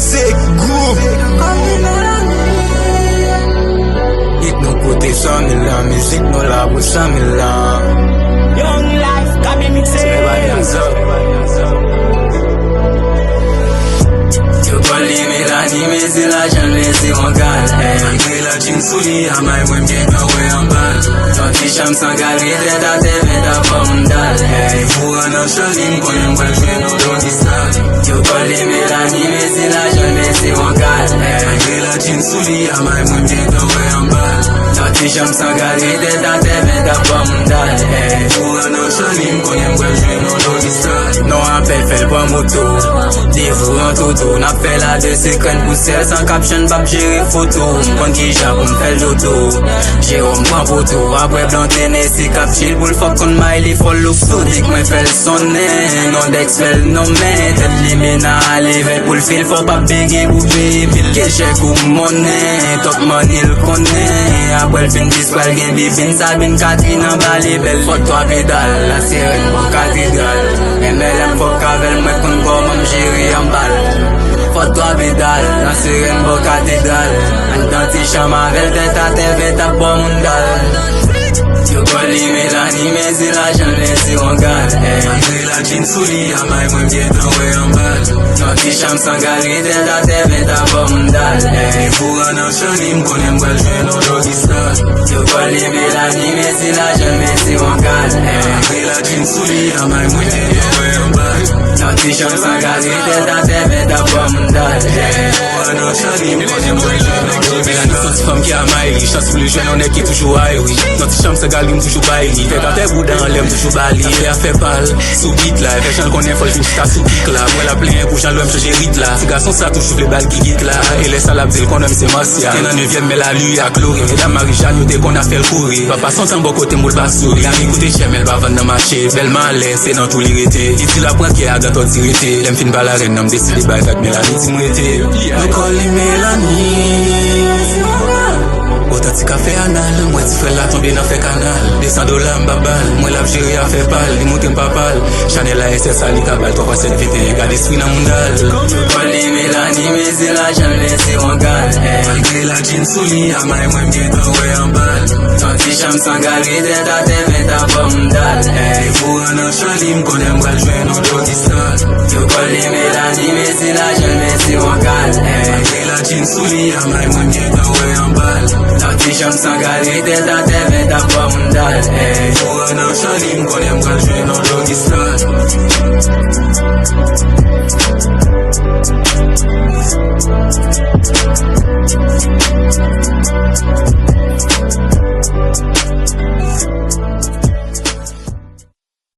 Sick Group. Hit nou kote 100,000 an, müzik nou la pou 100,000 an. Young life, got me mixing. Yo koli me la ni me zi la jan me zi wan gal. Me la jin souli a may mwen gen ka we an bal. Ton ti cham san gal rete da te ven da pa moun dal. Pou an an chalim konen mwen jwen nou do di sal. Yo koli me la ni me zi la jan me zi wan gal. Me la jin souli a may mwen gen ka we an bal. Ton ti cham san gal rete da te ven da pa moun dal. Pou an an chalim konen mwen jwen nou do di sal. Non apel fel pa moto, devou an toto. N'a fait la 2 secondes pour celle sans caption, bab gérer photo. Kon ki japon fait l'auto, Jérôme prend photo. Après blanc Tennessee cap chill pour le fuck kon Miley follow flow. Dik mwen fait le sonne, non dex fait le nommé. Tête limina à level pour le fil, faut pas béguer pour payer pile. Que chèque ou monnaie, top money le connaît. Après le fin disqual gen bibine, sa bin Catherine en balé belle. Faut toi pédale, la sirène pour cathédrale. MLM faut kavel, mwen kon go mam gérer en balle. Faut toi pédale, la sirène pour cathédrale. En danti cham avec tête à tête, ta bon mondal. Yo koli me la ni me zi la jan me zi wan gal. Me la jin souli a may mwen bien tan we an bal. Non ti cham san gal rete da te ven ta bon mondal. Pou an an chalim konen mwen jwen nou do di sal. Yo koli me la ni me zi la jan me zi wan gal. Me la jin souli a may mwen bien tan we an bal. Non ti cham san gal rete da te ven ta bon mondal. Pou an an chalim konen mwen jwen nou do di sal. Son ti fam ki a Miley, chans pou le jwen on est qui toujours high, oui. Non ti cham sa gal lim toujours baili. Fait quand t'es boudan, l'aime toujours bali. Elle a fait pâle, sous beat là. Fait j'en connais folle, j'ta sous kick là. Moi la plein pour j'en l'aime changer rythme là. Ce garçon ça touche les balles qui guide là. Et les salades zèle qu'on aime c'est martial. T'es dans 9e mais la lui a chloré. Mesdames Marie-Jeanne, dès qu'on a fait le courir. Papa son temps bon côté moule pas souris. Y'a écouté chez elle va vendre dans marché. Belle malin, c'est dans tous les rétés. Ici la pointe qui a gâteau tiré. L'aime fin la reine, n'aime décidé by that Mélanie Timouété. Je colle Mélanie. Otati café anal, moi tu fais la tomber dans fait canal. $200 m'babal, moi la géré a fait pal, li monte m'papal. Chanel a SS ali kabal, 3.7 VT, gade esprit nan mondal. Koli Mélanie, me zi la jan me zi wan gal. Malgré la jean souli, a may mwen bien tan we an bal. Ton ti cham san gal rete da te ven ta bon mondal. Pou an an chalim konen mwen jwen nou do di sal. Yo koli Mélanie, me zi la jan me zi wan gal. Malgré la jean souli, a may mwen bien tan we an bal. Ton ti cham san gal rete da te ven ta bon mondal. Pou an an chalim konen mwen jwen nou do di sal.